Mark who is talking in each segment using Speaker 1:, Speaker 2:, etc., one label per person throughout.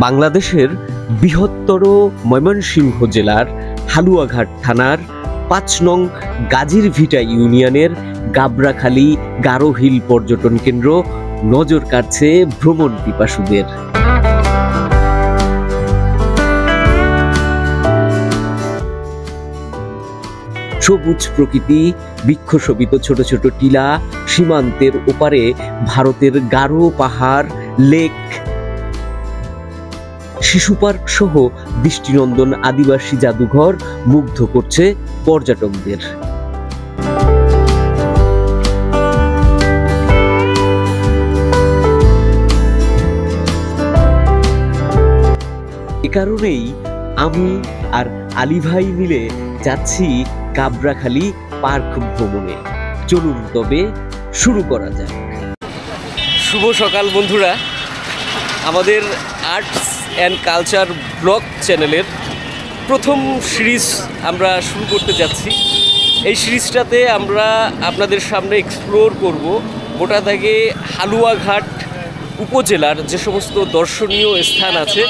Speaker 1: বাংলাদেশের বৃহত্তর ময়মনসিংহ জেলার হালুয়াঘাট থানার ৫ নং গাজীরভিটা ইউনিয়নের গাবড়াখালী গারো হিল পর্যটন কেন্দ্র নজর কাড়ছে ভ্রমণ পিপাসুদের। সবুজ প্রকৃতি, বৃক্ষশোভিত ছোট ছোট টিলা, সীমান্তের ওপারে ভারতের গারো পাহাড়, লেক, শিশু পার্ক সহ দৃষ্টিনন্দন আদিবাসী জাদুঘর মুগ্ধ করছে পর্যটকদের। এ কারণেই আমি আর আলী ভাই মিলে যাচ্ছি গাবড়াখালী পার্ক ভ্রমণে। চলুন তবে শুরু করা যাক। শুভ সকাল বন্ধুরা, আমাদের আর্টস অ্যান্ড কালচার ব্লগ চ্যানেলের প্রথম সিরিজ আমরা শুরু করতে যাচ্ছি। এই সিরিজটাতে আমরা আপনাদের সামনে এক্সপ্লোর করব গোটা থেকে হালুয়াঘাট উপজেলার যে সমস্ত দর্শনীয় স্থান আছে,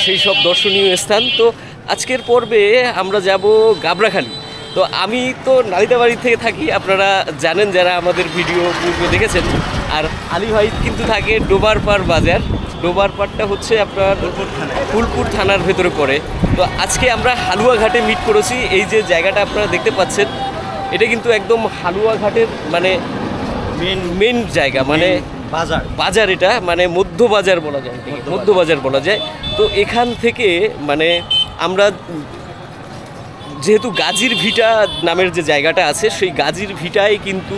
Speaker 1: সেই সব দর্শনীয় স্থান। তো আজকের পর্বে আমরা যাব গাবড়াখালী। তো আমি তো নালিতাবাড়ি থেকে থাকি, আপনারা জানেন যারা আমাদের ভিডিও পূর্বে দেখেছেন। আর আলী ভাই কিন্তু থাকে ডোবারপাড় বাজার। ডোবারপাড়টা হচ্ছে আপনার ফুলপুর থানার ভেতরে পড়ে। তো আজকে আমরা হালুয়াঘাটে মিট করেছি। এই যে জায়গাটা আপনারা দেখতে পাচ্ছেন, এটা কিন্তু একদম হালুয়াঘাটের মানে মেন জায়গা, মানে বাজার। এটা মানে মধ্য বাজার বলা যায়, মধ্য বাজার বলা যায়। তো এখান থেকে মানে আমরা যেহেতু গাজীরভিটা নামের যে জায়গাটা আছে, সেই গাজীরভিটায় কিন্তু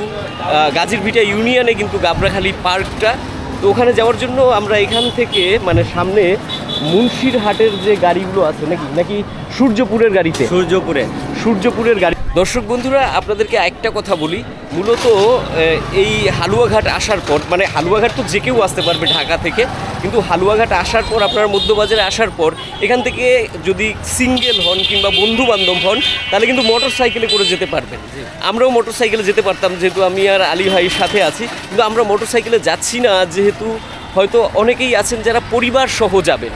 Speaker 1: গাজীরভিটা ইউনিয়নে কিন্তু গাবড়াখালী পার্কটা। তো ওখানে যাওয়ার জন্য আমরা এখান থেকে মানে সামনে মুন্সিরহাটের যে গাড়িগুলো আছে নাকি সূর্যপুরের গাড়িতে, সূর্যপুরের গাড়ি। দর্শক বন্ধুরা, আপনাদেরকে একটা কথা বলি, মূলত এই হালুয়াঘাট আসার পর, মানে হালুয়াঘাট তো যে কেউ আসতে পারবে ঢাকা থেকে, কিন্তু হালুয়াঘাট আসার পর আপনার মধ্যবাজারে আসার পর এখান থেকে যদি সিঙ্গেল হন কিংবা বন্ধু বান্ধব হন, তাহলে কিন্তু মোটর সাইকেলে করে যেতে পারবেন। আমরাও মোটর সাইকেলে যেতে পারতাম, যেহেতু আমি আর আলী ভাইয়ের সাথে আছি। কিন্তু আমরা মোটর সাইকেলে যাচ্ছি না, যেহেতু হয়তো অনেকেই আছেন যারা পরিবার সহ যাবেন।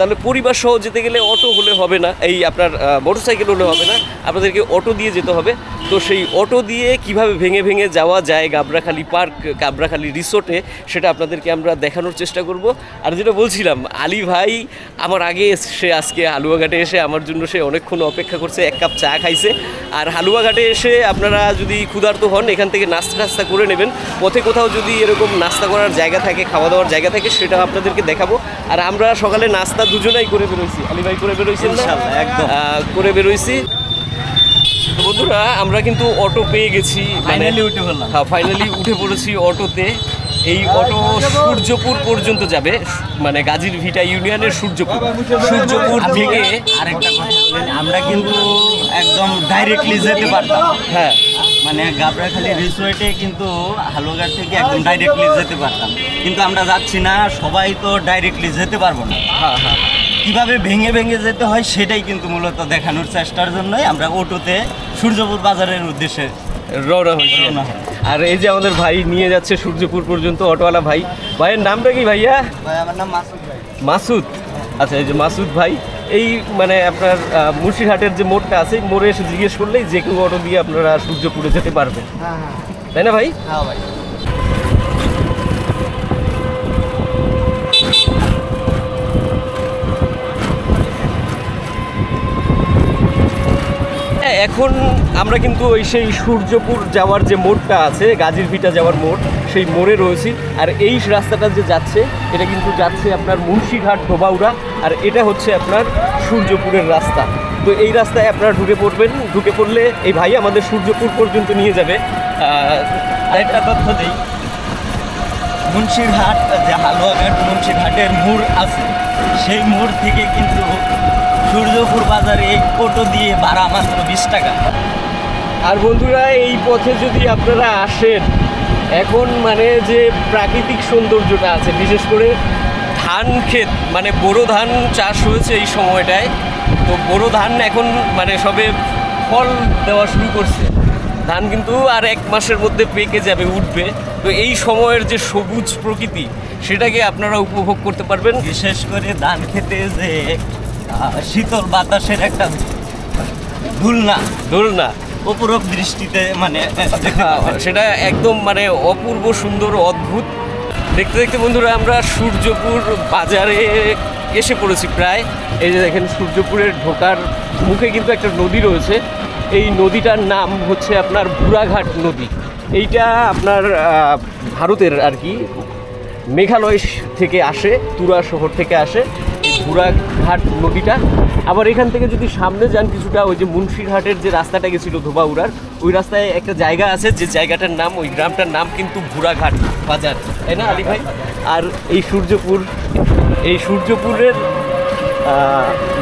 Speaker 1: তাহলে পরিবার সহ যেতে গেলে অটো হলে হবে না, এই আপনার মোটর সাইকেল হলে হবে না, আপনাদেরকে অটো দিয়ে যেতে হবে। তো সেই অটো দিয়ে কিভাবে ভেঙে ভেঙে যাওয়া যায় গাবড়াখালী পার্ক, গাবড়াখালী রিসোর্টে, সেটা আপনাদেরকে আমরা দেখানোর চেষ্টা করব। আর যেটা বলছিলাম, আলী ভাই আমার আগে সে আজকে হালুয়াঘাটে এসে আমার জন্য সে অনেকক্ষণ অপেক্ষা করছে, 1 কাপ চা খাইছে। আর হালুয়াঘাটে এসে আপনারা যদি ক্ষুধার্ত হন, এখান থেকে নাস্তা করে নেবেন। পথে কোথাও যদি এরকম নাস্তা করার জায়গা থাকে, খাওয়া দাওয়ার জায়গা থাকে, সেটা আপনাদেরকে দেখাবো। আর আমরা সকালে নাস্তা দুজনেই করে বেরোইছি, আলী ভাই করে বেরোইছেন না? একদম করে বেরোইছি। তো বন্ধুরা, আমরা কিন্তু অটো পেয়ে গেছি, ফাইনালি উঠে পড়েছি অটোতে। এই অটো সূর্যপুর পর্যন্ত যাবে, মানে গাজীরভিটা ইউনিয়নের সূর্যপুর থেকে।
Speaker 2: আরেকটা কথা বলেন, আমরা কিন্তু একদম ডাইরেক্টলি যেতে পারতাম।
Speaker 1: হ্যাঁ,
Speaker 2: মানে গাবড়াখালী রিসোর্টে কিন্তু হালুয়াঘাট থেকে একদম ডাইরেক্টলি যেতে পারতাম, কিন্তু আমরা যাচ্ছি না। সবাই তো ডাইরেক্টলি যেতে পারবো না।
Speaker 1: হ্যাঁ,
Speaker 2: কিভাবে ভেঙে ভেঙে যেতে হয় সেটাই কিন্তু মূলত দেখানোর চেষ্টার জন্যই আমরা অটোতে সূর্যপুর বাজারের উদ্দেশ্যে
Speaker 1: রওনা হয়েছি। আর এই যে আমাদের ভাই নিয়ে যাচ্ছে সূর্যপুর পর্যন্ত, অটোওয়ালা ভাই। ভাইয়ের নামটা কি ভাইয়া?
Speaker 2: আমার নাম মাসুদ ভাই।
Speaker 1: মাসুদ, আচ্ছা। এই যে মাসুদ ভাই, এই মানে আপনার মুন্সিরহাটের যে মোড়টা আছে, মোড়ে এসে জিজ্ঞেস করলেই যে কেউ অটো দিয়ে আপনারা সূর্যপুরে যেতে পারবেন, তাই না ভাই?
Speaker 2: হ্যাঁ ভাই।
Speaker 1: এখন আমরা কিন্তু ওই সেই সূর্যপুর যাওয়ার যে মোড়টা আছে, গাজীরভিটা যাওয়ার মোড়, সেই মোড়ে রয়েছি। আর এই রাস্তাটা যে যাচ্ছে, এটা কিন্তু যাচ্ছে আপনার মুন্সিরহাট ধোবাউড়া, আর এটা হচ্ছে আপনার সূর্যপুরের রাস্তা। তো এই রাস্তায় আপনারা ঢুকে পড়বেন। ঢুকে পড়লে এই ভাই আমাদের সূর্যপুর পর্যন্ত নিয়ে যাবে।
Speaker 2: একটা তথ্য দিই, মুন্সিরহাট যে হালুয়াঘাট মুন্সিরহাটের মোড় আছে, সেই মোড় থেকে কিন্তু সূর্যপুর বাজারে এই অটো দিয়ে ভাড়া মাত্র 20 টাকা।
Speaker 1: আর বন্ধুরা, এই পথে যদি আপনারা আসেন, এখন মানে যে প্রাকৃতিক সৌন্দর্যটা আছে, বিশেষ করে ধান ক্ষেত, মানে বোরো ধান চাষ হয়েছে এই সময়টায়। তো বোরো ধান এখন মানে সবে ফল দেওয়া শুরু করছে। ধান কিন্তু আর 1 মাসের মধ্যে পেকে যাবে, উঠবে। তো এই সময়ের যে সবুজ প্রকৃতি, সেটাকে আপনারা উপভোগ করতে পারবেন।
Speaker 2: বিশেষ করে ধান খেতে যে শীতল বাতাসের একটা
Speaker 1: দোলনা
Speaker 2: অপরূপ দৃষ্টিতে মানে
Speaker 1: সেটা একদম মানে অপূর্ব সুন্দর অদ্ভুত। দেখতে দেখতে বন্ধুরা আমরা সূর্যপুর বাজারে এসে পড়েছি প্রায়। এই যে দেখেন সূর্যপুরের ঢোকার মুখে কিন্তু একটা নদী রয়েছে। এই নদীটার নাম হচ্ছে আপনার বুড়াঘাট নদী। এইটা আপনার ভারতের আর কি মেঘালয় থেকে আসে, তুরা শহর থেকে আসে এই বুড়াঘাট নদীটা। আবার এখান থেকে যদি সামনে যান কিছুটা, ওই যে মুন্সিরহাটের যে রাস্তাটা গেছিল ধোবাউড়ার, ওই রাস্তায় একটা জায়গা আছে, যে জায়গাটার নাম, ওই গ্রামটার নাম কিন্তু বুড়াঘাট বাজার, তাই না আলী ভাই? আর এই সূর্যপুরের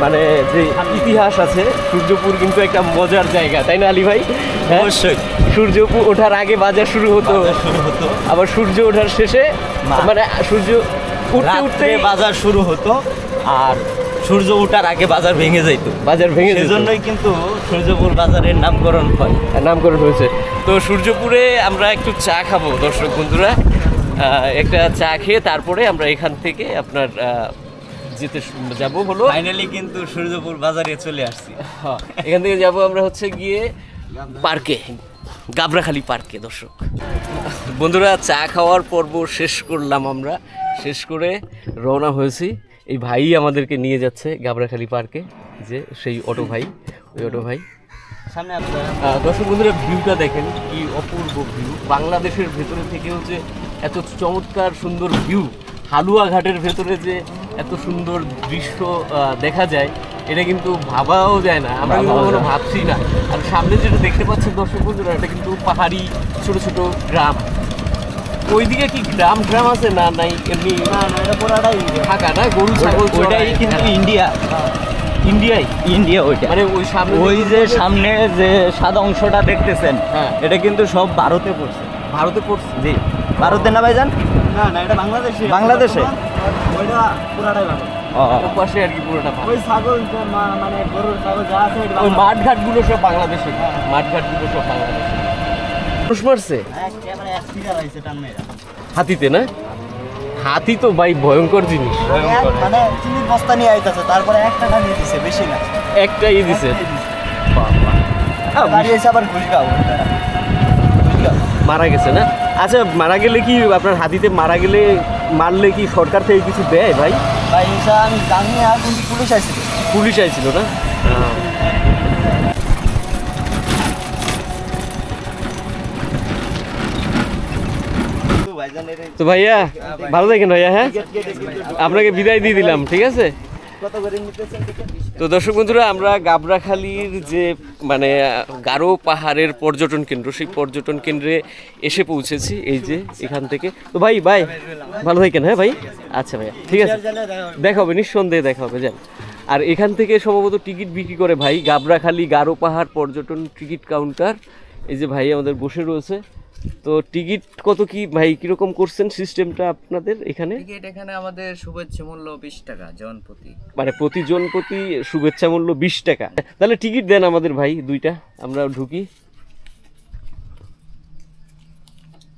Speaker 1: মানে যে ইতিহাস আছে, সূর্যপুর কিন্তু একটা মজার জায়গা, তাই না আলী ভাই?
Speaker 2: অবশ্যই।
Speaker 1: সূর্যপুর ওঠার আগে বাজার শুরু হতো, আবার সূর্য ওঠার শেষে মানে সূর্য উঠতে উঠতে
Speaker 2: বাজার শুরু হতো, আর সূর্য ওঠার আগে বাজার ভেঙে যাইতো। সেজন্যই কিন্তু সূর্যপুর বাজারের নামকরণ
Speaker 1: হয়েছে। তো সূর্যপুরে আমরা একটু চা খাবো দর্শক বন্ধুরা, একটা চা খেয়ে তারপরে আমরা এখান থেকে আপনার যেতে যাবো হলো।
Speaker 2: ফাইনালি কিন্তু সূর্যপুর বাজারে চলে আসছি।
Speaker 1: হ্যাঁ, এখান থেকে যাবো আমরা হচ্ছে গিয়ে পার্কে, গাবড়াখালি পার্কে। দর্শক বন্ধুরা, চা খাওয়ার পর্ব শেষ করলাম আমরা, শেষ করে রওনা হয়েছি। এই ভাই আমাদেরকে নিয়ে যাচ্ছে গাবড়াখালি পার্কে, যে সেই অটো ভাই, ওই অটো ভাই
Speaker 2: সামনে।
Speaker 1: দর্শক বন্ধুরা, ভিউটা দেখেন কি অপূর্ব ভিউ। বাংলাদেশের ভেতরে থেকে হচ্ছে এত চমৎকার সুন্দর ভিউ, হালুয়াঘাটের ভেতরে যে এত সুন্দর দৃশ্য দেখা যায়, এটা কিন্তু ভাবাও যায় না, আমরা কিন্তু কখনো ভাবছি না। আর সামনে যেটা দেখতে পাচ্ছেন দর্শক বন্ধুরা, এটা কিন্তু পাহাড়ি ছোট ছোট গ্রাম। ওইদিকে কি গ্রাম আছে না? নাই, এমনি
Speaker 2: না, এটা পুরাটাই
Speaker 1: ফাঁকা না, গরু ছাগল।
Speaker 2: ওইটাই কিন্তু ইন্ডিয়া ওইটা,
Speaker 1: মানে ওই সামনে,
Speaker 2: ওই যে সামনে যে সাদা অংশটা দেখতেছেন,
Speaker 1: হ্যাঁ,
Speaker 2: এটা কিন্তু সব ভারতে পড়ছে। জি, ভারতে না ভাইজান? না, এটা বাংলাদেশে। ওইটা পুরাটাই ভারত।
Speaker 1: পাশে আর কি পুরোটা
Speaker 2: ওই ছাগল মানে গরুর ছাগল যা আছে,
Speaker 1: ওই মাঠঘাটগুলো সব বাংলাদেশে, মাঠঘাটগুলো সব বাংলাদেশে। মানুষ মারছে হাতিতে না? হাতি তো ভাই ভয়ঙ্কর জিনিস,
Speaker 2: মানে চিনির বস্তা নিয়ে আইতাছে, তারপরে 1 টাকা নিয়ে দিছে, বেশি না,
Speaker 1: একটাই দিছে।
Speaker 2: গাড়ি এসে আবার ঘুষগাঁও
Speaker 1: মারা গেছে না? আচ্ছা, মারা গেলে কি আপনার হাতিতে মারলে কি সরকার থেকে কিছু দেয় ভাই?
Speaker 2: আমি জানি না, কিন্তু পুলিশ আইছিল
Speaker 1: না? তো ভাইয়া ভালো থাকেন ভাইয়া। হ্যাঁ, আপনাকে বিদায় দিয়ে দিলাম, ঠিক আছে? তো দর্শক বন্ধুরা, আমরা গাবড়াখালির যে মানে গারো পাহাড়ের পর্যটন কেন্দ্র, সেই পর্যটন কেন্দ্রে এসে পৌঁছেছি, এই যে এখান থেকে। তো ভাই ভালো থাকেন। হ্যাঁ ভাই, আচ্ছা ভাইয়া, ঠিক আছে, দেখা হবে, নিঃসন্দেহে দেখা হবে, যান। আর এখান থেকে সম্ভবত টিকিট বিক্রি করে ভাই, গাবড়াখালি গারো পাহাড় পর্যটন টিকিট কাউন্টার। এই যে ভাই আমাদের বসে রয়েছে। তো টিকিট কত কি ভাই, কিরকম করছেন সিস্টেমটা আপনাদের এখানে?
Speaker 3: টিকিট এখানে আমাদের শুভেচ্ছা মূল্য 20 টাকা জনপ্রতি,
Speaker 1: মানে প্রতি জন প্রতি শুভেচ্ছা মূল্য 20 টাকা। তাহলে টিকিট দেন আমাদের ভাই দুইটা, আমরা ঢুকি।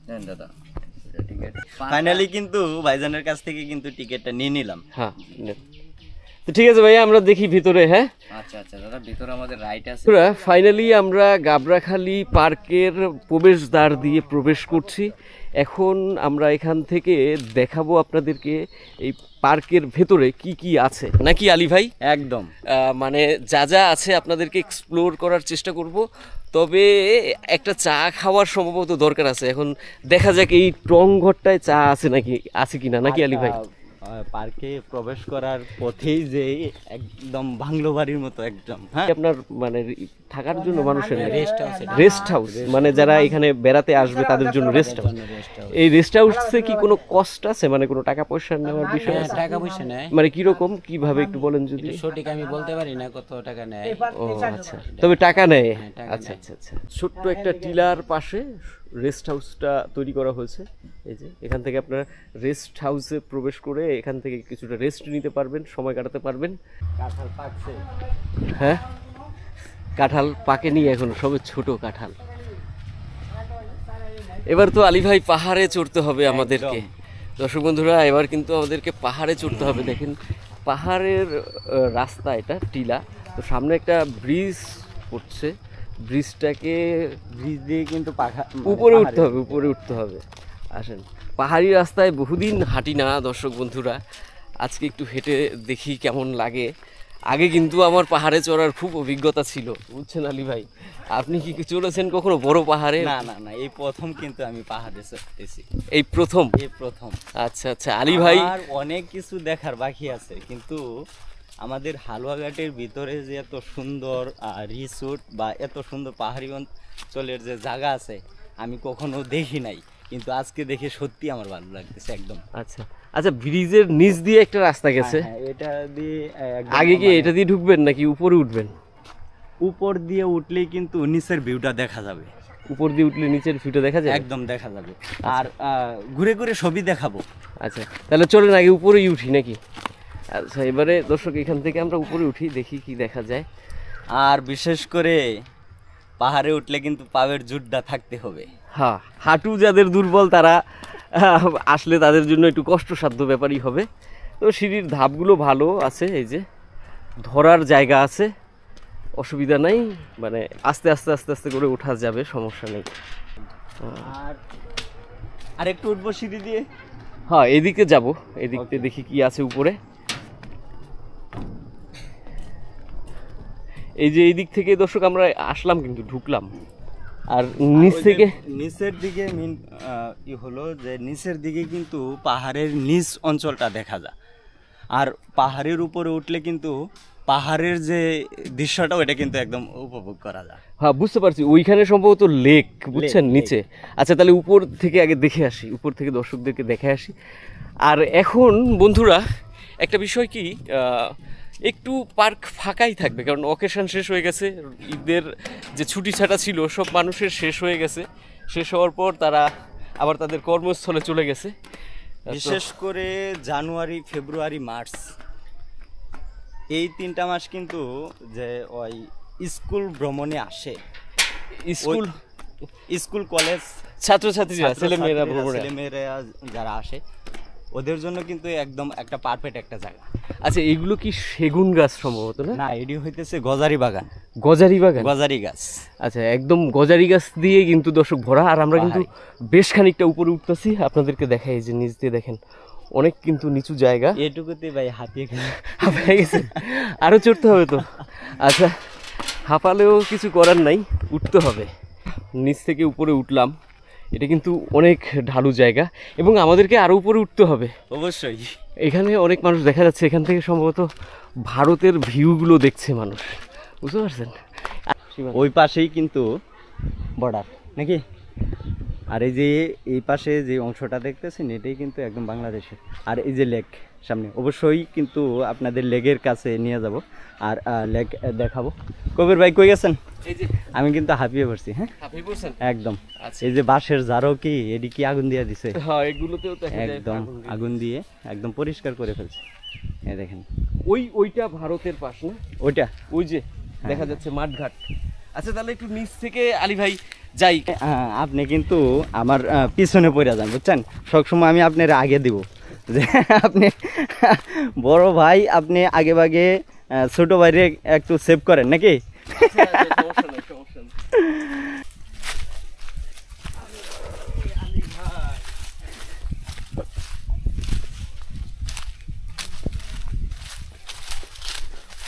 Speaker 3: দেন দাদা
Speaker 2: টিকিট। ফাইনালি কিন্তু ভাইজানের কাছ থেকে কিন্তু টিকিটটা নিয়ে নিলাম।
Speaker 1: হ্যাঁ, তো ঠিক আছে ভাইয়া, আমরা দেখি ভিতরে। হ্যাঁ,
Speaker 3: আচ্ছা দাদা, ভিতরে আমাদের রাইট আছে।
Speaker 1: ফাইনালি আমরা গাবড়াখালি পার্কের প্রবেশদ্বার দিয়ে প্রবেশ করছি। এখন আমরা এখান থেকে দেখাবো আপনাদেরকে এই পার্কের ভেতরে কি কি আছে, নাকি আলী ভাই?
Speaker 2: একদম,
Speaker 1: মানে যা আছে আপনাদেরকে এক্সপ্লোর করার চেষ্টা করব। তবে একটা চা খাওয়ার সম্ভবত দরকার আছে। এখন দেখা যাক এই টং ঘরটায় চা আছে কিনা, নাকি আলী ভাই?
Speaker 2: পার্কে প্রবেশ করার পথেই যে একদম বাংলো বাড়ির মতো একদম। হ্যাঁ,
Speaker 1: আপনার মানে থাকার জন্য মানুষের রেস্ট হাউস, মানে যারা এখানে বেড়াতে আসবে তাদের জন্য রেস্ট হাউস। এই রেস্ট হাউসে কি কোনো কস্ট আছে, মানে কোনো টাকা পয়সা নেওয়ার বিষয় আছে?
Speaker 3: টাকা পয়সা নেয়,
Speaker 1: মানে কিরকম, কিভাবে একটু বলেন যদি।
Speaker 3: সঠিক আমি বলতে পারি না কত টাকা নেয়।
Speaker 1: ও আচ্ছা, তবে টাকা নেয়। আচ্ছা, ছোট্ট একটা টিলার পাশে রেস্ট হাউসটা তৈরি করা হয়েছে। এই যে এখান থেকে আপনারা রেস্ট হাউসে প্রবেশ করে এখান থেকে কিছুটা রেস্ট নিতে পারবেন, সময় কাটাতে পারবেন।
Speaker 2: কাঁঠাল পাকছে।
Speaker 1: হ্যাঁ, কাঁঠাল পাকেনি এখন, সবে ছোট কাঁঠাল। এবার তো আলী ভাই পাহাড়ে চড়তে হবে আমাদেরকে। দর্শক বন্ধুরা, এবার কিন্তু আমাদেরকে পাহাড়ে চড়তে হবে। দেখেন পাহাড়ের রাস্তা, এটা টিলা, তো সামনে একটা ব্রিজ পড়ছে, ব্রিজটাকে
Speaker 2: ব্রিজ দিয়ে কিন্তু
Speaker 1: উপরে উঠতে হবে, উপরে উঠতে হবে। আসেন, পাহাড়ি রাস্তায় বহুদিন হাঁটি না দর্শক বন্ধুরা, আজকে একটু হেঁটে দেখি কেমন লাগে। আগে কিন্তু আমার পাহাড়ে চড়ার খুব অভিজ্ঞতা ছিল, বুঝছেন আলী ভাই। আপনি কি চলেছেন কখনো বড় পাহাড়ে?
Speaker 2: না না না, এই প্রথম কিন্তু আমি পাহাড়ে চড়তেছি,
Speaker 1: এই প্রথম?
Speaker 2: এই প্রথম।
Speaker 1: আচ্ছা আচ্ছা আলী ভাই,
Speaker 2: আর অনেক কিছু দেখার বাকি আছে, কিন্তু আমাদের হালুয়াঘাটের ভিতরে যে এত সুন্দর রিসোর্ট বা এত সুন্দর পাহাড়ি অঞ্চলের যে জায়গা আছে আমি কখনো দেখি নাই, কিন্তু আজকে দেখে সত্যি আমার ভালো লাগতেছে একদম।
Speaker 1: আচ্ছা আচ্ছা, ব্রিজের নিচ দিয়ে একটা রাস্তা গেছে,
Speaker 2: হ্যাঁ, এটা দিয়ে
Speaker 1: আগে কি এটা দিয়ে ঢুকবেন নাকি উপরে উঠবেন?
Speaker 2: উপর দিয়ে উঠলেই কিন্তু নিচের ভিউটা দেখা যাবে,
Speaker 1: উপর দিয়ে উঠলে নিচের ভিউটা দেখা যায়?
Speaker 2: একদম দেখা যাবে। আর ঘুরে ঘুরে ছবি দেখাবো।
Speaker 1: আচ্ছা, তাহলে চলেন আগে উপরেই উঠি নাকি? আচ্ছা, এবারে দর্শক এখান থেকে আমরা উপরে উঠি, দেখি কি দেখা যায়।
Speaker 2: আর বিশেষ করে পাহাড়ে উঠলে কিন্তু পায়ের জুটটা থাকতে হবে।
Speaker 1: হ্যাঁ, হাঁটু যাদের দুর্বল তারা আসলে তাদের জন্য একটু কষ্টসাধ্য ব্যাপারই হবে। তো সিঁড়ির ধাপগুলো ভালো আছে, এই যে ধরার জায়গা আছে, অসুবিধা নাই, মানে আস্তে আস্তে আস্তে আস্তে করে ওঠা যাবে, সমস্যা নেই।
Speaker 2: আর একটু উঠবো সিঁড়ি দিয়ে।
Speaker 1: হ্যাঁ, এদিকে যাব, এদিকে দেখি কি আছে উপরে। এই যে এই দিক থেকে দর্শক আমরা আসলাম, কিন্তু ঢুকলাম, আর নিচ থেকে
Speaker 2: নিচের দিকে হলো যে নিচের দিকে কিন্তু পাহাড়ের নিচ অঞ্চলটা দেখা যায়, আর পাহাড়ের উপরে উঠলে কিন্তু পাহাড়ের যে দৃশ্যটা ওটা কিন্তু একদম উপভোগ করা যায়।
Speaker 1: হ্যাঁ, বুঝতে পারছি, ওইখানে সম্ভবত লেক, বুঝছেন,
Speaker 2: লেক।
Speaker 1: নিচে। আচ্ছা, তাহলে উপর থেকে আগে দেখে আসি, উপর থেকে দর্শকদেরকে দেখে আসি। আর এখন বন্ধুরা একটা বিষয় কি, একটু পার্ক ফাঁকাই থাকবে, কারণ অকেশন শেষ হয়ে গেছে, ঈদের যে ছুটি ছাটা ছিল সব মানুষের শেষ হয়ে গেছে, শেষ হওয়ার পর তারা আবার তাদের কর্মস্থলে চলে গেছে।
Speaker 2: বিশেষ করে জানুয়ারি, ফেব্রুয়ারি, মার্চ এই 3টা মাস কিন্তু যে ওই স্কুল ভ্রমণে আসে, স্কুল কলেজ
Speaker 1: ছাত্রছাত্রীরা, ছেলেমেয়েরা
Speaker 2: যারা আসে ওদের জন্য কিন্তু একদম একটা পারফেক্ট একটা জায়গা।
Speaker 1: আচ্ছা, এইগুলো কি সেগুন গাছ সম্ভবত? না,
Speaker 2: এটি হইতেছে গজারি বাগান।
Speaker 1: গজারি বাগান?
Speaker 2: গজারি গাছ।
Speaker 1: আচ্ছা, একদম গজারি গাছ দিয়ে কিন্তু দর্শক ভরা। আর আমরা কিন্তু বেশ খানিকটা উপরে উঠতেছি, আপনাদেরকে দেখাই, এই যে নিচ দিয়ে দেখেন অনেক কিন্তু নিচু জায়গা।
Speaker 2: এটুকুতে ভাই হাঁপিয়ে
Speaker 1: গেছে, আরো চড়তে হবে তো। আচ্ছা, হাঁপালেও কিছু করার নাই, উঠতে হবে। নিচ থেকে উপরে উঠলাম, এটা কিন্তু অনেক ঢালু জায়গা এবং আমাদেরকে আরো উপরে উঠতে হবে
Speaker 2: অবশ্যই।
Speaker 1: এখানে অনেক মানুষ দেখা যাচ্ছে, এখান থেকে সম্ভবত ভারতের ভিউগুলো দেখছে মানুষ, বুঝতে পারছেন?
Speaker 2: ওই পাশেই কিন্তু বর্ডার নাকি, আর এই যে এই পাশে যে অংশটা দেখতেছেন এটাই কিন্তু একদম বাংলাদেশের। আর এই যে লেক সামনে, অবশ্যই কিন্তু আপনাদের লেগের কাছে নিয়ে যাব আর লেক দেখাবো। কবির ভাই কই গেছেন? আমি কিন্তু হাঁপিয়ে পড়ছি। হ্যাঁ, হাঁপিয়ে পড়ছেন একদম। এই যে বাঁশের জারো কি এটি কি আগুন দিয়ে দিছে?
Speaker 1: হ্যাঁ, এগুলোতেও
Speaker 2: একদম আগুন দিয়ে একদম পরিষ্কার করে ফেলছে। এই দেখেন,
Speaker 1: ওইটা ভারতের পাশ না?
Speaker 2: ওইটা,
Speaker 1: ওই যে দেখা যাচ্ছে মাঠঘাট। আচ্ছা, তাহলে একটু নিচ থেকে আলী ভাই যাই।
Speaker 2: আপনি কিন্তু আমার পিছনে পড়ে যান, বুঝছেন? সবসময় আমি আপনার আগে দিব, যে আপনি বড় ভাই, আপনি আগে ভাগে ছোট ভাইরে একটু সেভ করেন নাকি?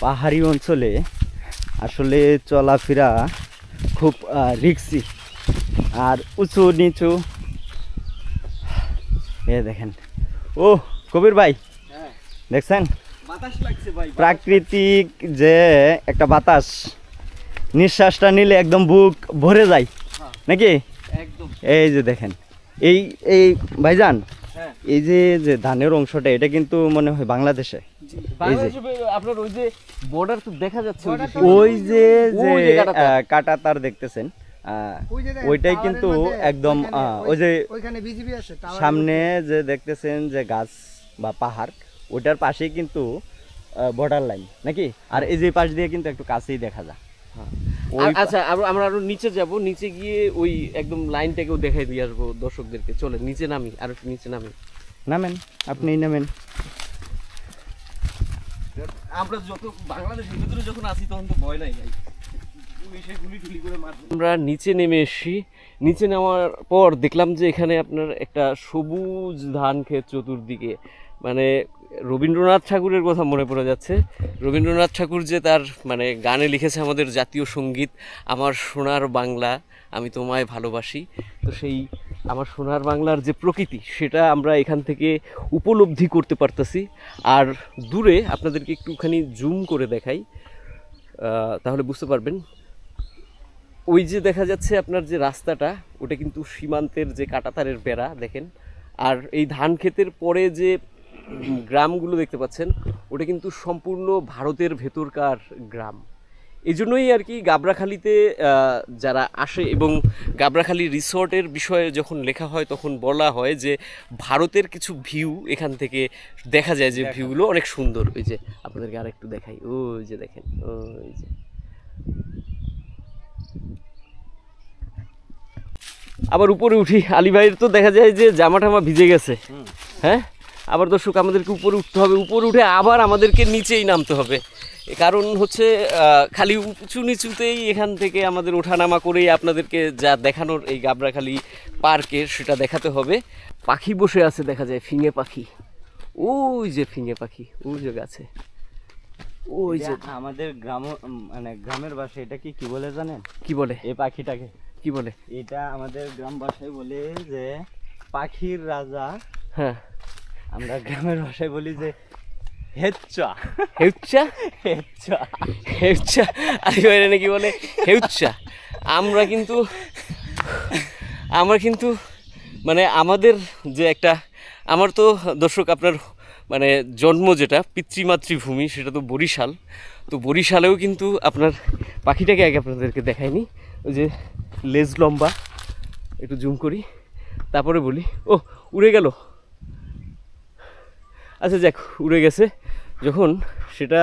Speaker 2: পাহাড়ি অঞ্চলে আসলে চলাফেরা খুব রিস্কি আর উঁচু নিচু। এ দেখেন, ও কবির ভাই দেখছেন প্রাকৃতিক যে একটা বাতাস, নিঃশ্বাসটা নিলে একদম বুক ভরে যায় নাকি? এই যে দেখেন, এই এই ভাইজান, এই যে যে ধানের অংশটা এটা কিন্তু মনে হয় বাংলাদেশে।
Speaker 1: আপনার ওই যে বর্ডার তো দেখা যাচ্ছে,
Speaker 2: ওই যে যে কাটা তার দেখতেছেন, ওইটাই কিন্তু একদম ওই যে সামনে যে দেখতেছেন যে গাছ বা পাহাড়, ওইটার পাশেই কিন্তু বর্ডার লাইন নাকি? আর এই যে পাশ দিয়ে কিন্তু একটু কাছেই দেখা যায়।
Speaker 1: আচ্ছা, আমরা আরো নিচে যাব, নিচে গিয়ে ওই একদম লাইনটাকেও দেখাই দিয়ে আসবো দর্শকদেরকে। চলে নিচে নামি, আর একটু নিচে নামি।
Speaker 2: নামেন, আপনিই নামেন।
Speaker 1: আমরা যত বাংলাদেশের ভিতরে যখন আসি তখন তো ভয় নাই ভাই, আমরা নিচে নেমে এসেছি। নিচে নেওয়ার পর দেখলাম যে এখানে আপনার একটা সবুজ ধান ক্ষেত চতুর্দিকে, মানে রবীন্দ্রনাথ ঠাকুরের কথা মনে পড়ে যাচ্ছে। রবীন্দ্রনাথ ঠাকুর যে তার মানে গানে লিখেছে আমাদের জাতীয় সঙ্গীত, আমার সোনার বাংলা আমি তোমায় ভালোবাসি। তো সেই আমার সোনার বাংলার যে প্রকৃতি সেটা আমরা এখান থেকে উপলব্ধি করতে পারতেছি। আর দূরে আপনাদেরকে একটুখানি জুম করে দেখাই, তাহলে বুঝতে পারবেন। ওই যে দেখা যাচ্ছে আপনার যে রাস্তাটা, ওটা কিন্তু সীমান্তের যে কাঁটাতারের বেড়া দেখেন। আর এই ধান ক্ষেতের পরে যে গ্রামগুলো দেখতে পাচ্ছেন, ওটা কিন্তু সম্পূর্ণ ভারতের ভেতরকার গ্রাম। এই জন্যই আর কি গাবড়াখালিতে যারা আসে এবং গাবড়াখালি রিসর্টের বিষয়ে যখন লেখা হয় তখন বলা হয় যে ভারতের কিছু ভিউ এখান থেকে দেখা যায়, যে ভিউগুলো অনেক সুন্দর। ওই যে আপনাদেরকে আর একটু দেখাই, ওই যে দেখেন, ওই যে। আবার উপরে উঠি, আলী ভাইয়ের তো দেখা যায় যে জামা টামা ভিজে গেছে। হ্যাঁ, আবার দর্শক আমাদেরকে উপরে উঠতে হবে, উপরে উঠে আবার আমাদেরকে নিচেই নামতে হবে। কারণ হচ্ছে খালি উঁচু নিচুতেই এখান থেকে আমাদের ওঠানামা করেই আপনাদেরকে যা দেখানোর এই গাবড়াখালি পার্কের সেটা দেখাতে হবে। পাখি বসে আছে দেখা যায়, ফিঙে পাখি, ওই যে ফিঙে পাখি ওই যে গাছে, ওই যে।
Speaker 2: আমাদের গ্রাম মানে গ্রামের ভাষায় এটা কি বলে জানেন? কি বলে এই পাখিটাকে?
Speaker 1: কি বলে
Speaker 2: এটা? আমাদের গ্রাম ভাষায় বলে যে পাখির রাজা।
Speaker 1: হ্যাঁ,
Speaker 2: আমরা গ্রামের ভাষায় বলি যে হেচ্চা।
Speaker 1: হেউচ্চা,
Speaker 2: হেচ্চা,
Speaker 1: হেউচ্চা। আলী ভাইরা নাকি বলে হেউচ্চা। আমরা কিন্তু মানে আমাদের যে একটা, আমার তো দর্শক আপনার মানে জন্ম যেটা পিতৃমাতৃভূমি সেটা তো বরিশাল। তো বরিশালেও কিন্তু আপনার পাখিটাকে আগে আপনাদেরকে দেখায়নি, ওই যে লেজ লম্বা, একটু জুম করি তারপরে বলি। ও উড়ে গেল, আচ্ছা যাক, উড়ে গেছে যখন সেটা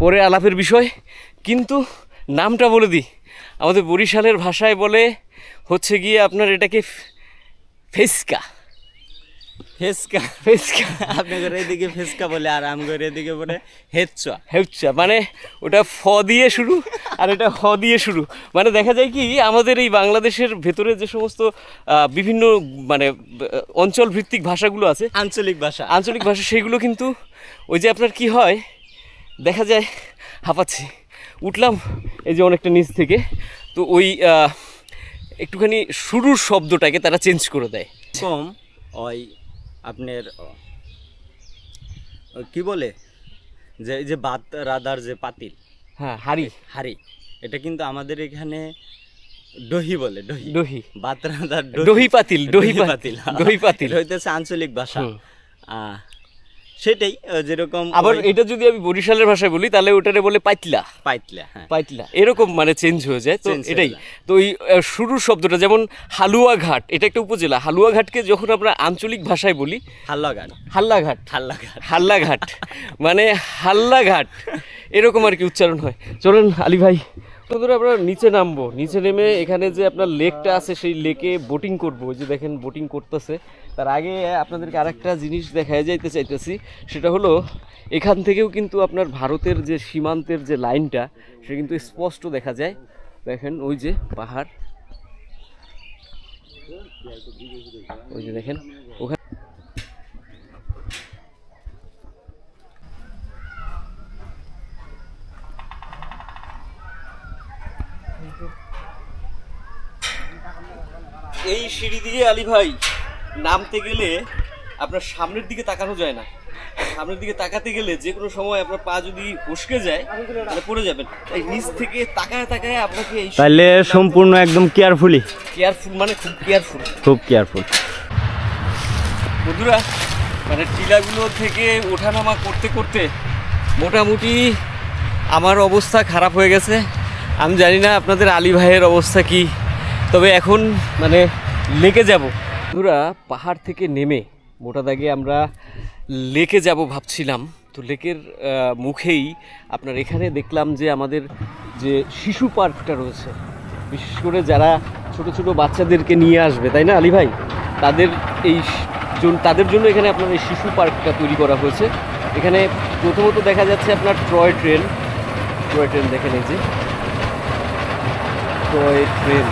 Speaker 1: পরে আলাপের বিষয়। কিন্তু নামটা বলে দিই, আমাদের বরিশালের ভাষায় বলে হচ্ছে গিয়ে আপনার এটাকে ফেসকা।
Speaker 2: ফেসকা,
Speaker 1: ফেসকা
Speaker 2: আপনাদের এদিকে ফেসকা বলে, আর আমগর এদিকে বলে হেচ্চা।
Speaker 1: হেউচ্চা, মানে ওটা ফ দিয়ে শুরু আর এটা হ দিয়ে শুরু। মানে দেখা যায় কি আমাদের এই বাংলাদেশের ভেতরে যে সমস্ত বিভিন্ন মানে অঞ্চল ভিত্তিক ভাষাগুলো আছে,
Speaker 2: আঞ্চলিক ভাষা,
Speaker 1: আঞ্চলিক ভাষা, সেগুলো কিন্তু ওই যে আপনার কি হয় দেখা যায়, হাঁপাচ্ছি, উঠলাম এই যে অনেকটা নিচ থেকে, তো ওই একটুখানি শুরুর শব্দটাকে তারা চেঞ্জ করে দেয়।
Speaker 2: কম ওই আপনার কি বলে যে এই যে ভাত রাধার যে পাতিল,
Speaker 1: হ্যাঁ, হাড়ি,
Speaker 2: হাড়ি, এটা কিন্তু আমাদের এখানে দহি বলে। দহি,
Speaker 1: দহি,
Speaker 2: ভাত রাধার
Speaker 1: দহি পাতিল, দহি পাতিল, দহি পাতিল
Speaker 2: হইতেছে আঞ্চলিক ভাষা। সেটাই যেরকম।
Speaker 1: আবার এটা যদি আমি বরিশালের ভাষায় বলি তাহলে ওটারে বলে পাইতলা,
Speaker 2: পাইতলা, হ্যাঁ
Speaker 1: পাইতলা, এরকম মানে চেঞ্জ হয়ে যায়। তো এটাই তো ওই শুরুর শব্দটা, যেমন হালুয়াঘাট, এটা একটা উপজেলা। হালুয়াঘাটকে যখন আমরা আঞ্চলিক ভাষায় বলি
Speaker 2: হাল্লাঘাট,
Speaker 1: হাল্লাঘাট,
Speaker 2: হাল্লাঘাট,
Speaker 1: হাল্লাঘাট, মানে হাল্লাঘাট, এরকম আর কি উচ্চারণ হয়। চলুন আলী ভাই, বন্ধুরা আমরা নিচে নামবো। নিচে নেমে এখানে যে আপনার লেকটা আছে সেই লেকে বোটিং করবো। ওই যে দেখেন বোটিং করতেছে। তার আগে আপনাদেরকে আরেকটা জিনিস দেখায় যাইতে চাইতেছি, সেটা হলো এখান থেকেও কিন্তু আপনার ভারতের যে সীমান্তের যে লাইনটা সেটা কিন্তু স্পষ্ট দেখা যায়। দেখেন ওই যে পাহাড়, ওই যে দেখেন ওখানে এই সিঁড়ি দিয়ে আলী ভাই নামতে গেলে আপনার সামনের দিকে তাকানো যায় না। সামনের দিকে তাকাতে গেলে যে কোনো সময় আপনার পা যদি ফসকে যায় তাহলে পড়ে যাবেন। তাই নিচ থেকে তাকায় তাকায় আপনাকে এই
Speaker 2: তাহলে সম্পূর্ণ একদম কেয়ারফুল,
Speaker 1: মানে খুব কেয়ারফুল,
Speaker 2: খুব কেয়ারফুল।
Speaker 1: বন্ধুরা মানে টিলাগুলো থেকে ওঠানামা করতে করতে মোটামুটি আমার অবস্থা খারাপ হয়ে গেছে। আমি জানি না আপনাদের আলী ভাইয়ের অবস্থা কি, তবে এখন মানে লেকে যাব। বন্ধুরা পাহাড় থেকে নেমে মোটা দাগে আমরা লেকে যাব ভাবছিলাম। তো লেকের মুখেই আপনার এখানে দেখলাম যে আমাদের যে শিশু পার্কটা রয়েছে, বিশেষ করে যারা ছোট ছোট বাচ্চাদেরকে নিয়ে আসবে, তাই না আলী ভাই, তাদের এই তাদের জন্য এখানে আপনার এই শিশু পার্কটা তৈরি করা হয়েছে। এখানে প্রথমত দেখা যাচ্ছে আপনার টয় ট্রেন দেখেন, এই যে টয় ট্রেন।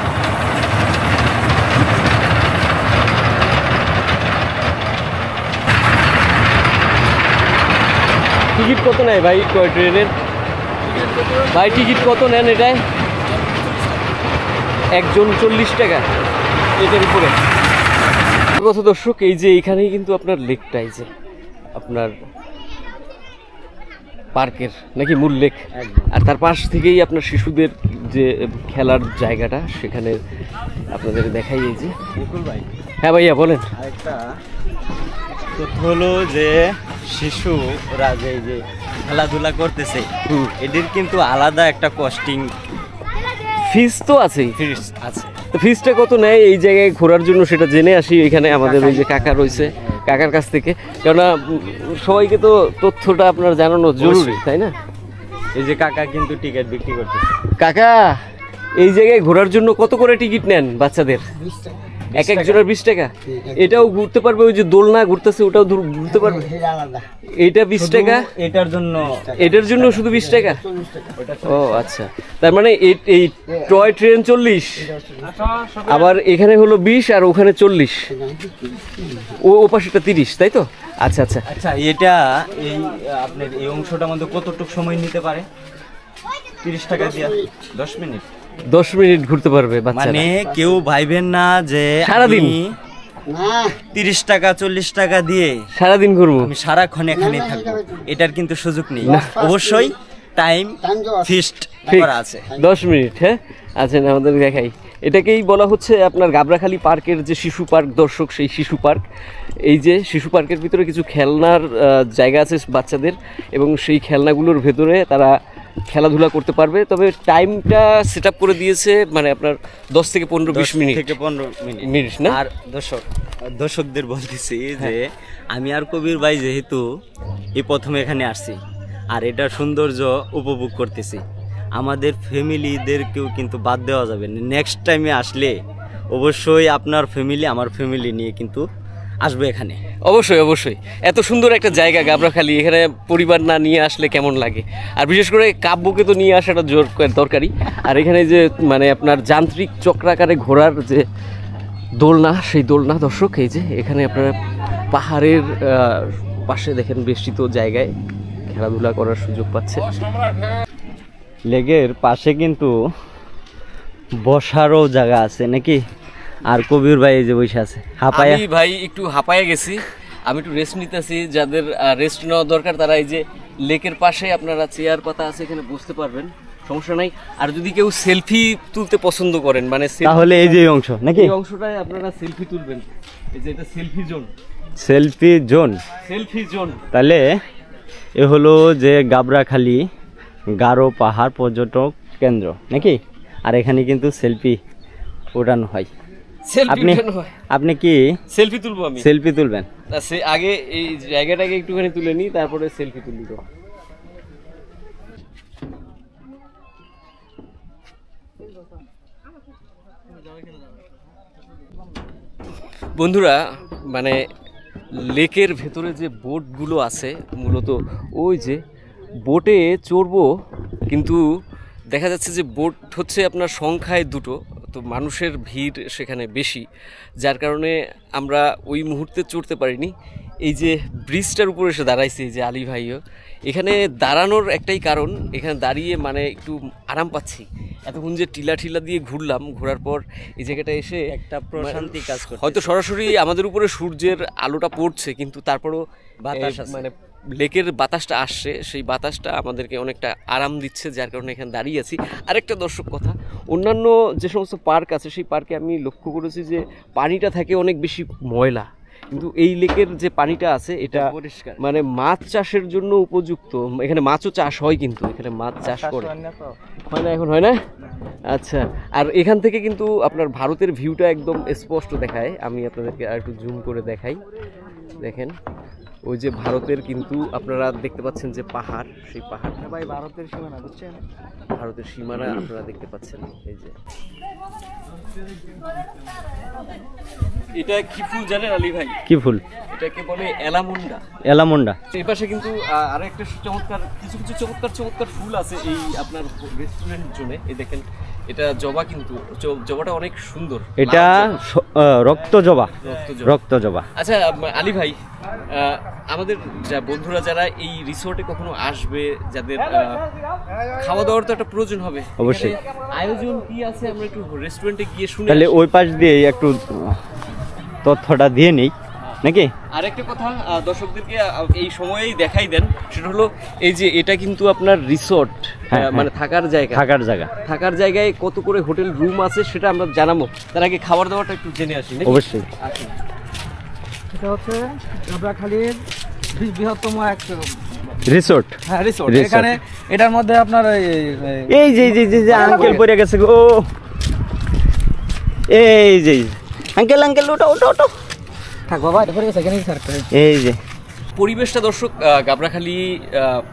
Speaker 1: টিকিট কত নেয় ভাই টয় ট্রেনের? ভাই টিকিট কত নেন এটায়? একজন 40 টাকা এটার উপরে। কথা দর্শক, এই যে এইখানেই কিন্তু আপনার লেকটা, এই যে আপনার পার্কের নাকি মূল লেক, আর তার পাশ থেকেই আপনার শিশুদের যে খেলার জায়গাটা সেখানে আপনাদের দেখাই। এই যে
Speaker 2: ভাই,
Speaker 1: হ্যাঁ ভাইয়া বলেন।
Speaker 2: আরেকটা তথ্য হলো যে শিশুরা যে খেলাধুলা করতেছে এদের কিন্তু আলাদা একটা কস্টিং
Speaker 1: ফিস তো আছেই,
Speaker 2: ফিস আছে।
Speaker 1: তো ফিসটা কত নেয় এই জায়গায় ঘোরার জন্য সেটা জেনে আসি এখানে আমাদের ওই যে কাকা রয়েছে, কাকার কাছ থেকে, কেননা সবাইকে তো তথ্যটা আপনার জানানো জরুরি, তাই না?
Speaker 2: এই যে কাকা কিন্তু টিকিট বিক্রি করতেছে।
Speaker 1: কাকা, এই জায়গায় ঘোরার জন্য কত করে টিকিট নেন বাচ্চাদের? এক একজনের 20 টাকা। এটাও ঘুরতে পারবে? ওই যে দোলনা ঘুরতেছে ওটাও ঘুরতে পারবে? এইটা 20 টাকা, এটার জন্য শুধু 20 টাকা। ও আচ্ছা, তার মানে এই টয় ট্রেন 40, আবার এখানে হলো 20 আর ওখানে 40, ও পাশেটা 30, তাই তো? আচ্ছা আচ্ছা
Speaker 2: আচ্ছা, এটা এই আপনার এই অংশটার মধ্যে কতটুকু সময় নিতে পারে? 30 টাকা দিয়ে 10 মিনিট
Speaker 1: 10 মিনিট ঘুরতে পারবে বাচ্চারা।
Speaker 2: মানে কেউ ভাইবেন না যে
Speaker 1: সারাদিন
Speaker 2: 30 টাকা 40 টাকা দিয়ে
Speaker 1: সারাদিন ঘুরবো,
Speaker 2: আমি সারাক্ষণ এখানেই থাকবো, এটার কিন্তু সুযোগ নেই। অবশ্যই টাইম ফিক্সড করা আছে
Speaker 1: 10 মিনিট। হ্যাঁ আচ্ছা, আমাদের দেখাই। এটাকেই বলা হচ্ছে আপনার গাবরাখালী পার্কের যে শিশু পার্ক দর্শক, সেই শিশু পার্ক। এই যে শিশু পার্কের ভিতরে কিছু খেলনার জায়গা আছে বাচ্চাদের, এবং সেই খেলনাগুলোর ভেতরে তারা খেলাধুলা করতে পারবে। তবে টাইমটা সেট আপ করে দিয়েছে, মানে আপনার 10 থেকে 15-20 মিনিট
Speaker 2: থেকে 15 মিনিট
Speaker 1: না?
Speaker 2: আর দর্শকদের বলতেছি যে আমি আর কবির ভাই যেহেতু এই প্রথমে এখানে আসছি আর এটা সৌন্দর্য উপভোগ করতেছি, আমাদের ফ্যামিলিদেরকেও কিন্তু বাদ দেওয়া যাবে না। নেক্সট টাইমে আসলে অবশ্যই আপনার ফ্যামিলি আমার ফ্যামিলি নিয়ে কিন্তু আসবে এখানে।
Speaker 1: অবশ্যই অবশ্যই, এত সুন্দর একটা জায়গা গাবরাখালী, এখানে পরিবার না নিয়ে আসলে কেমন লাগে? আর বিশেষ করে কাব্যকে তো নিয়ে আসাটা দরকারি। আর এখানে যে মানে আপনার যান্ত্রিক চক্রাকারে ঘোরার যে দোলনা, সেই দোলনা দর্শক, এই যে এখানে আপনারা পাহাড়ের পাশে দেখেন বেষ্টিত জায়গায় খেলাধুলা করার সুযোগ পাচ্ছে।
Speaker 2: লেগের পাশে কিন্তু বসারও জায়গা আছে নাকি? আর কবির ভাই যে বসে আছে হাঁপায়া।
Speaker 1: আমি ভাই একটু হাঁপায়া গেছি, আমি একটু রেস্ট নিতেছি। যাদের রেস্ট নেওয়া দরকার তারা এই যে লেকের পাশে আপনারা চেয়ার পাতা আছে, এখানে বসতে পারবেন, সমস্যা নাই। আর যদি কেউ সেলফি তুলতে পছন্দ করেন, মানে
Speaker 2: তাহলে এই যে অংশ নাকি,
Speaker 1: এই অংশটায় আপনারা সেলফি তুলবেন। এই যে এটা selfie zone,
Speaker 2: selfie zone,
Speaker 1: selfie zone.
Speaker 2: তাহলে এ হলো যে গাবরাখালী গারো পাহাড় পর্যটক কেন্দ্র নাকি? আর এখানে কিন্তু সেলফি ওঠানো হয়। আপনি কি
Speaker 1: সেলফি তুলবো? আমি
Speaker 2: সেলফি তুলবেন?
Speaker 1: আগে এই জায়গাটাকে একটুখানি তুলে নিই, তারপরে সেলফি তুলব। বন্ধুরা, মানে লেকের ভেতরে যে বোটগুলো আছে, মূলত ওই যে বোটে চড়বো, কিন্তু দেখা যাচ্ছে যে বোট হচ্ছে আপনার সংখ্যায় দুটো, তো মানুষের ভিড় সেখানে বেশি, যার কারণে আমরা ওই মুহূর্তে চড়তে পারিনি। এই যে ব্রিজটার উপরে এসে দাঁড়াইছে এই যে আলী ভাইও, এখানে দাঁড়ানোর একটাই কারণ, এখানে দাঁড়িয়ে মানে একটু আরাম পাচ্ছি। এতক্ষণ যে টিলা দিয়ে ঘুরলাম, ঘোরার পর এই জায়গাটা এসে
Speaker 2: একটা প্রশান্তি কাজ করে।
Speaker 1: হয়তো সরাসরি আমাদের উপরে সূর্যের আলোটা পড়ছে, কিন্তু তারপরও
Speaker 2: বাতাস
Speaker 1: মানে লেকের বাতাসটা আসছে, সেই বাতাসটা আমাদেরকে অনেকটা আরাম দিচ্ছে, যার কারণে এখানে দাঁড়িয়ে আছি। আরেকটা দর্শক কথা, অন্যান্য যে সমস্ত পার্ক আছে সেই পার্কে আমি লক্ষ্য করেছি যে পানিটা থাকে অনেক বেশি ময়লা, কিন্তু এই লেকের যে পানিটা আছে এটা
Speaker 2: পরিষ্কার,
Speaker 1: মানে মাছ চাষের জন্য উপযুক্ত। এখানে মাছও চাষ হয়, কিন্তু এখানে মাছ চাষ করে হয় না, এখন হয় না। আচ্ছা, আর এখান থেকে কিন্তু আপনার ভারতের ভিউটা একদম স্পষ্ট দেখায়। আমি আপনাদেরকে আর একটু জুম করে দেখাই, দেখেন ওই যে ভারতের কিন্তু আপনারা দেখতে পাচ্ছেন যে পাহাড়, সেই পাহাড়টা
Speaker 3: ভাই ভারতের সীমানা বুঝছেন?
Speaker 1: ভারতের সীমানা আপনারা দেখতে পাচ্ছেন। এই যে এটা কি ফুল জানেন আলী ভাই?
Speaker 2: কি ফুল?
Speaker 1: এটাকে বলে এলামুন্ডা।
Speaker 2: এলামুন্ডা।
Speaker 1: এই পাশে কিন্তু আরো একটা চমৎকার কিছু চমৎকার ফুল আছে এই আপনার রেস্টুরেন্ট জোনে। এই দেখেন এটা জবা, কিন্তু জবাটা অনেক সুন্দর।
Speaker 2: এটা রক্ত জবা। রক্ত জবা।
Speaker 1: আচ্ছা আলী ভাই, আমাদের বন্ধুরা যারা এই রিসোর্টে কখনো আসবে, যাদের খাওয়া দাওয়ার তো একটা প্রয়োজন হবে,
Speaker 2: অবশ্যই
Speaker 1: আয়োজন কি আছে আমরা একটু রেস্টুরেন্টে গিয়ে শুনে
Speaker 2: তাহলে ওই পাশ দিয়ে একটু তথ্যটা দিয়ে নেই নাকি?
Speaker 1: আরেকটা কথা দর্শকদেরকে এই সময়েই দেখাই দেন, সেটা হলো এই যে এটা কিন্তু আপনার রিসোর্ট, মানে থাকার জায়গায় কত করে হোটেল রুম আছে সেটা আমরা জানাবো। তার আগে খাবার দাবারটা একটু জেনে আসি।
Speaker 2: অবশ্যই।
Speaker 3: এটা হচ্ছে গাবড়াখালীর বৃহত্তম এক
Speaker 2: রিসোর্ট।
Speaker 3: হ্যাঁ রিসোর্ট। এখানে এটার মধ্যে আপনার
Speaker 2: এই যে আঙ্কেল পড়ে গেছে গো, এই যে আঙ্কেল ওটো
Speaker 3: থাক বাবা, এটা পড়ে গেছে এখানেই স্যার।
Speaker 2: এই যে
Speaker 1: পরিবেশটা দর্শক, গাবড়াখালী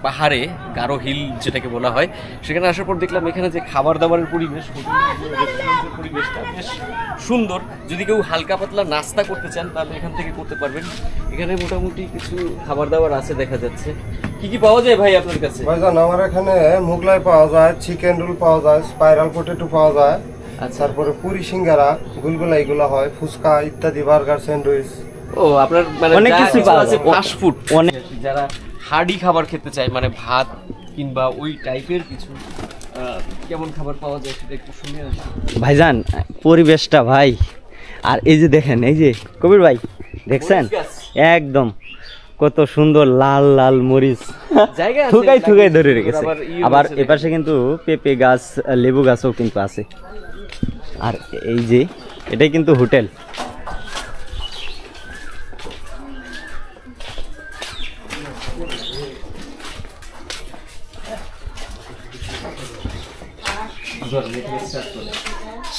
Speaker 1: পাহাড়ে গারো হিল যেটাকে বলা হয়, সেখানে আসার পর দেখলাম এখানে যে খাবার দাবারের পরিবেশ, পরিবেশটা বেশ সুন্দর। যদি কেউ হালকা পাতলা নাস্তা করতে চান তাহলে এখান থেকে করতে পারবেন। এখানে মোটামুটি কিছু খাবার দাবার আছে দেখা যাচ্ছে। কি পাওয়া যায় ভাই আপনার কাছে?
Speaker 4: ভাইজান আমার এখানে মোগলাই পাওয়া যায়, চিকেন রোল পাওয়া যায়, স্পাইরাল পটেটো পাওয়া যায়, তারপরে পুরি সিঙ্গারা, গুলগুলা এগুলো হয়, ফুচকা ইত্যাদি, বার্গার, স্যান্ডউইচ।
Speaker 1: ও আপনার মানে
Speaker 2: অনেক কিছু
Speaker 1: আছে ফাস্ট ফুড।
Speaker 2: অনেক
Speaker 1: যারা হার্ডি খাবার খেতে চায়, মানে ভাত কিংবা ওই টাইপের কিছু, কেমন খাবার পাওয়া যায় সেটা একটু শুনে আসি
Speaker 2: ভাইজান। পরিবেশটা ভাই, আর এই যে দেখেন, এই যে কবির ভাই দেখছেন একদম কত সুন্দর লাল লাল মরিচ থুকাই ধরে রেখেছে। আবার এপাশে কিন্তু পেঁপে গাছ, লেবু গাছও কিন্তু আছে। আর এই যে এটাই কিন্তু হোটেল।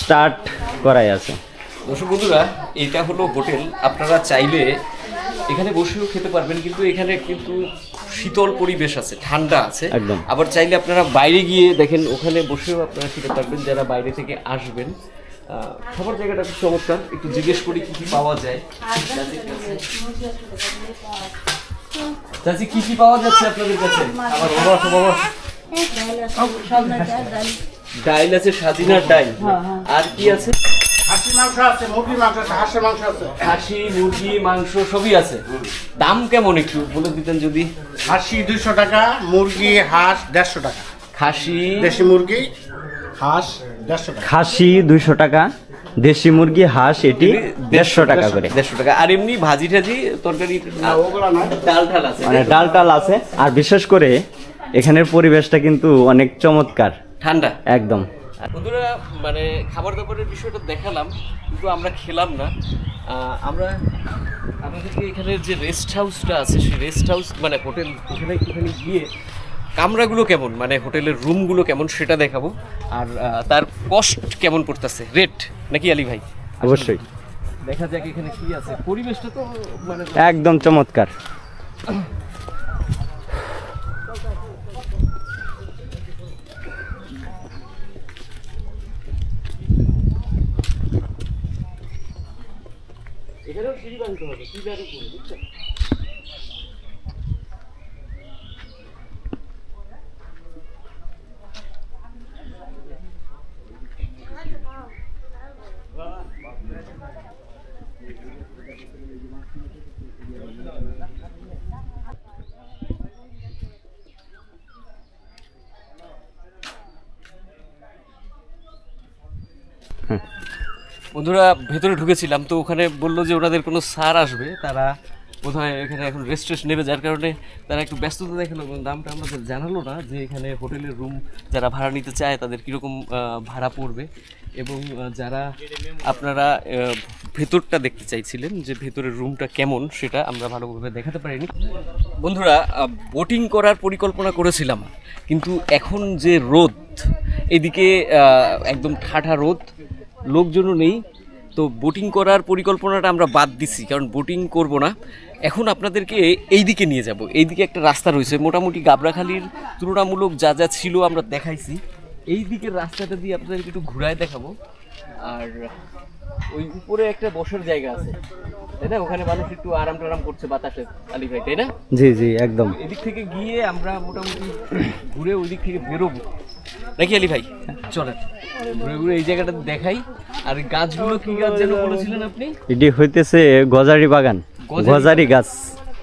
Speaker 2: স্টার্ট করাই আছে।
Speaker 1: দর্শক বন্ধুরা, এটা হলো হোটেল। আপনারা চাইলে এখানে বসেও খেতে পারবেন, কিন্তু এখানে কিন্তু শীতল পরিবেশ আছে, ঠান্ডা আছে
Speaker 2: একদম।
Speaker 1: আবার চাইলে আপনারা বাইরে গিয়ে দেখেন, ওখানে বসেও আপনারা খেতে পারবেন যারা বাইরে থেকে আসবেন। খাবার জায়গাটা খুব চমৎকার। একটু জিজ্ঞেস করি কি পাওয়া যায়। চাচি কি পাওয়া যাচ্ছে আপনাদের কাছে? ডাইল আছে, সাজিনার ডাইল। আর কি আছে? খাসি, মুরগি মাংস সবই আছে। দাম কেমন একটু বলে দিতেন যদি?
Speaker 5: খাসি 200 টাকা, মুরগি হাঁস 150 টাকা।
Speaker 1: খাসি,
Speaker 5: দেশি মুরগি হাঁস 150 টাকা।
Speaker 2: খাসি 200 টাকা, দেশি মুরগি হাঁস এটি 150 টাকা করে।
Speaker 1: 150 টাকা। আর এমনি ভাজি টাজি তরকারি ডাল ঠাল আছে,
Speaker 2: মানে ডাল টাল আছে। আর বিশেষ করে এখানের পরিবেশটা কিন্তু অনেক চমৎকার,
Speaker 1: ঠান্ডা
Speaker 2: একদম।
Speaker 1: বন্ধুরা, মানে খাবার দাবারের বিষয়টা দেখালাম, কিন্তু আমরা খেলাম না। আমরা আমাদেরকে এখানে যে রেস্ট হাউসটা আছে, সেই রেস্ট হাউস মানে হোটেল, এখানে গিয়ে কামরাগুলো কেমন, মানে হোটেলের রুমগুলো কেমন সেটা দেখাবো। আর তার কস্ট কেমন পড়তেছে, রেট নাকি আলী ভাই?
Speaker 2: অবশ্যই
Speaker 1: দেখা যাক এখানে কি আছে। পরিবেশটা তো মানে
Speaker 2: একদম চমৎকার।
Speaker 1: এখানেও সিঁড়ি ভাঙতে হবে, কি জানি করে বুঝছেন। বন্ধুরা, ভেতরে ঢুকেছিলাম তো ওখানে বললো যে ওনাদের কোনো স্যার আসবে, তারা বোধহয় এখানে এখন রেস্ট নেবে, যার কারণে তারা একটু ব্যস্ততা দেখালো এবং দামটা আমাদের জানালো না যে এখানে হোটেলের রুম যারা ভাড়া নিতে চায় তাদের কীরকম ভাড়া পড়বে। এবং যারা আপনারা ভেতরটা দেখতে চাইছিলেন যে ভেতরের রুমটা কেমন, সেটা আমরা ভালোভাবে দেখাতে পারিনি। বন্ধুরা, বোটিং করার পরিকল্পনা করেছিলাম, কিন্তু এখন যে রোদ, এদিকে একদম ঠাঠা রোদ, লোকজনও নেই, তো বোটিং করার পরিকল্পনাটা আমরা বাদ দিছি, কারণ বোটিং করব না। এখন আপনাদেরকে এই দিকে নিয়ে যাব। এই দিকে একটা রাস্তা রয়েছে, মোটামুটি গাবড়াখালীর তুলনামূলক যা যা ছিল আমরা দেখাইছি। এই দিকের রাস্তাটা দিয়ে আপনাদেরকে একটু ঘুরায় দেখাবো। আর ওই উপরে একটা বসার জায়গা আছে, তাই না? ওখানে মানুষ একটু আরাম টারাম করছে বাতাসে, আলী ভাই, তাই না?
Speaker 2: জি জি একদম।
Speaker 1: এদিক থেকে গিয়ে আমরা মোটামুটি ঘুরে ওই দিক থেকে বেরোবো নাকি আলী ভাই? চলেন ঘুরে ঘুরে এই জায়গাটা দেখাই। আর এই গাছগুলো কি গাছ যেন বলেছিলেন আপনি?
Speaker 2: এটি হইতেছে গজারি বাগান, গজারি গাছ।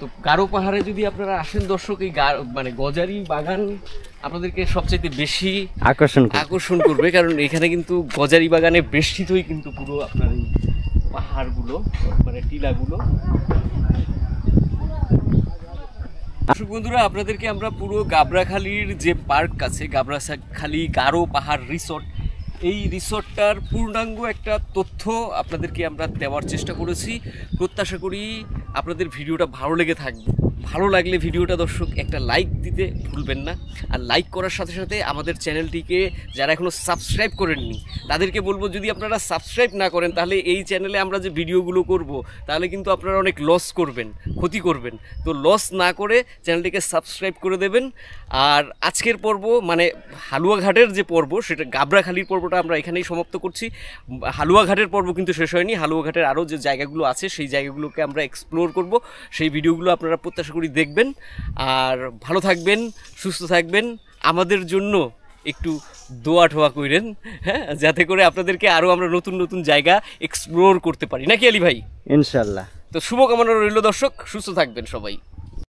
Speaker 1: তো গারো পাহাড়ে যদি আপনারা আসেন দর্শক, এই মানে গজারি বাগান আপনাদেরকে সবচেয়ে বেশি আকর্ষণ করবে, কারণ এখানে কিন্তু গজারি বাগানে বেষ্টিতই কিন্তু পুরো আপনার এই পাহাড়গুলো, মানে টিলাগুলো। দর্শক বন্ধুরা, আপনাদেরকে আমরা পুরো গাবড়াখালীর যে পার্ক আছে, গাবড়াখালী গারো পাহাড় রিসোর্ট, এই রিসোর্টটার পূর্ণাঙ্গ একটা তথ্য আপনাদেরকে আমরা দেওয়ার চেষ্টা করেছি। প্রত্যাশা করি আপনাদের ভিডিওটা ভালো লেগে থাকবে। ভালো লাগলে ভিডিওটা দর্শক একটা লাইক দিতে ভুলবেন না। আর লাইক করার সাথে সাথে আমাদের চ্যানেলটিকে যারা এখনও সাবস্ক্রাইব করেননি তাদেরকে বলবো, যদি আপনারা সাবস্ক্রাইব না করেন তাহলে এই চ্যানেলে আমরা যে ভিডিওগুলো করব তাহলে কিন্তু আপনারা অনেক লস করবেন, ক্ষতি করবেন। তো লস না করে চ্যানেলটিকে সাবস্ক্রাইব করে দেবেন। আর আজকের পর্ব মানে হালুয়াঘাটের যে পর্ব, সেটা গাবড়াখালীর পর্বটা আমরা এখানেই সমাপ্ত করছি। হালুয়াঘাটের পর্ব কিন্তু শেষ হয়নি। হালুয়াঘাটের আরও যে জায়গাগুলো আছে সেই জায়গাগুলোকে আমরা এক্সপ্লোর করব। সেই ভিডিওগুলো আপনারা প্রত্যাশা করি দেখবেন। আর ভালো থাকবেন, সুস্থ থাকবেন। আমাদের জন্য একটু দোয়া ঠোয়া করেন, হ্যাঁ, যাতে করে আপনাদেরকে আরও আমরা নতুন নতুন জায়গা এক্সপ্লোর করতে পারি, নাকি আলী ভাই?
Speaker 2: ইনশাল্লাহ।
Speaker 1: তো শুভকামনা রইল দর্শক, সুস্থ থাকবেন সবাই।